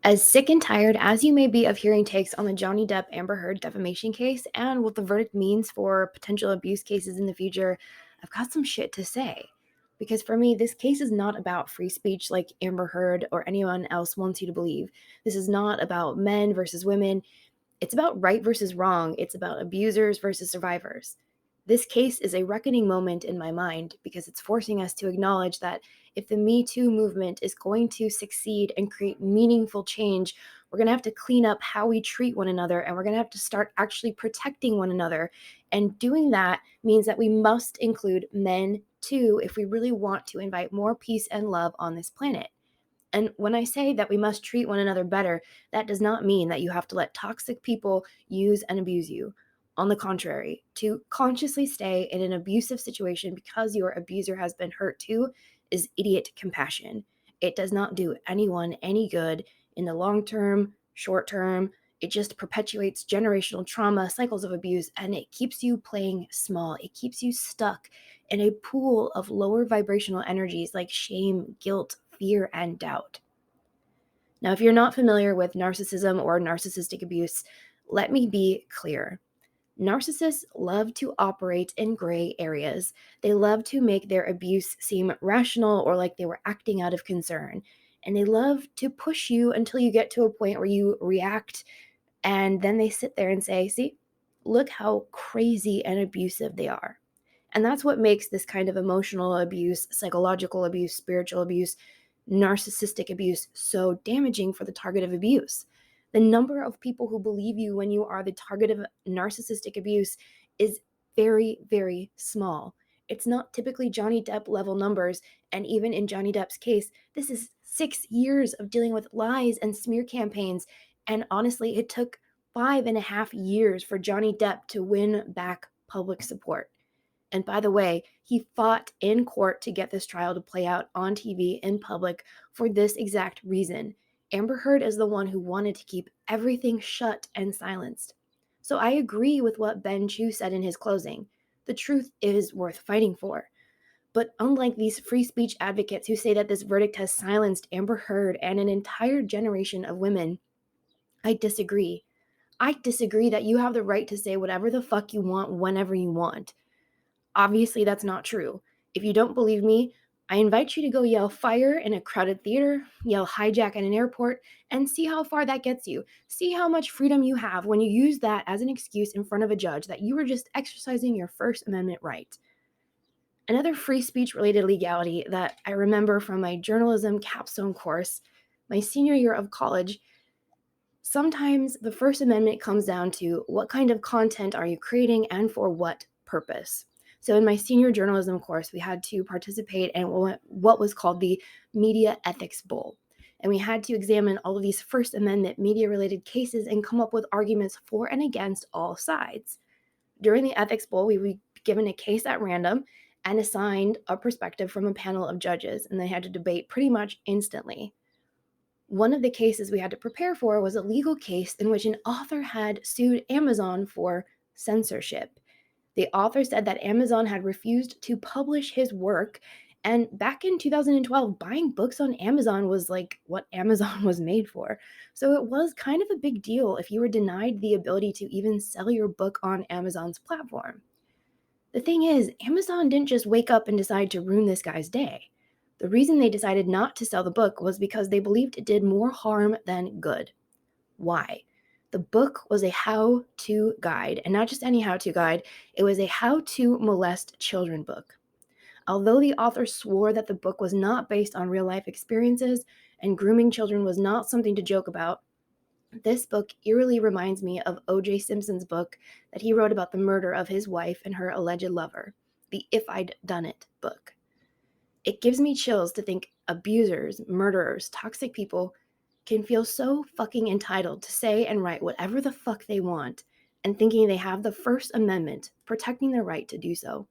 As sick and tired as you may be of hearing takes on the Johnny Depp Amber Heard defamation case and what the verdict means for potential abuse cases in the future, I've got some shit to say. Because for me, this case is not about free speech like Amber Heard or anyone else wants you to believe. This is not about men versus women. It's about right versus wrong. It's about abusers versus survivors. This case is a reckoning moment in my mind because it's forcing us to acknowledge that if the Me Too movement is going to succeed and create meaningful change, we're going to have to clean up how we treat one another and we're going to have to start actually protecting one another. And doing that means that we must include men too if we really want to invite more peace and love on this planet. And when I say that we must treat one another better, that does not mean that you have to let toxic people use and abuse you. On the contrary, to consciously stay in an abusive situation because your abuser has been hurt too is idiot compassion. It does not do anyone any good in the long term, short term. It just perpetuates generational trauma, cycles of abuse, and it keeps you playing small. It keeps you stuck in a pool of lower vibrational energies like shame, guilt, fear, and doubt. Now, if you're not familiar with narcissism or narcissistic abuse, let me be clear. Narcissists love to operate in gray areas. They love to make their abuse seem rational or like they were acting out of concern. And they love to push you until you get to a point where you react, and then they sit there and say, see, look how crazy and abusive they are. And that's what makes this kind of emotional abuse, psychological abuse, spiritual abuse, narcissistic abuse so damaging for the target of abuse. The number of people who believe you when you are the target of narcissistic abuse is very, very small. It's not typically Johnny Depp level numbers. And even in Johnny Depp's case, this is 6 years of dealing with lies and smear campaigns. And honestly, it took 5.5 years for Johnny Depp to win back public support. And by the way, he fought in court to get this trial to play out on TV in public for this exact reason. Amber Heard is the one who wanted to keep everything shut and silenced. So I agree with what Ben Chu said in his closing. The truth is worth fighting for. But unlike these free speech advocates who say that this verdict has silenced Amber Heard and an entire generation of women, I disagree. I disagree that you have the right to say whatever the fuck you want whenever you want. Obviously, that's not true. If you don't believe me, I invite you to go yell fire in a crowded theater, yell hijack at an airport, and see how far that gets you. See how much freedom you have when you use that as an excuse in front of a judge that you were just exercising your First Amendment right. Another free speech related legality that I remember from my journalism capstone course, my senior year of college. Sometimes the First Amendment comes down to what kind of content are you creating and for what purpose. So in my senior journalism course, we had to participate in what was called the Media Ethics Bowl. And we had to examine all of these First Amendment media-related cases and come up with arguments for and against all sides. During the Ethics Bowl, we were given a case at random and assigned a perspective from a panel of judges, and they had to debate pretty much instantly. One of the cases we had to prepare for was a legal case in which an author had sued Amazon for censorship. The author said that Amazon had refused to publish his work, and back in 2012, buying books on Amazon was like what Amazon was made for. So it was kind of a big deal if you were denied the ability to even sell your book on Amazon's platform. The thing is, Amazon didn't just wake up and decide to ruin this guy's day. The reason they decided not to sell the book was because they believed it did more harm than good. Why? The book was a how-to guide, and not just any how-to guide, it was a how-to molest children book. Although the author swore that the book was not based on real-life experiences and grooming children was not something to joke about, this book eerily reminds me of O.J. Simpson's book that he wrote about the murder of his wife and her alleged lover, the If I'd Done It book. It gives me chills to think abusers, murderers, toxic people can feel so fucking entitled to say and write whatever the fuck they want and thinking they have the First Amendment protecting their right to do so.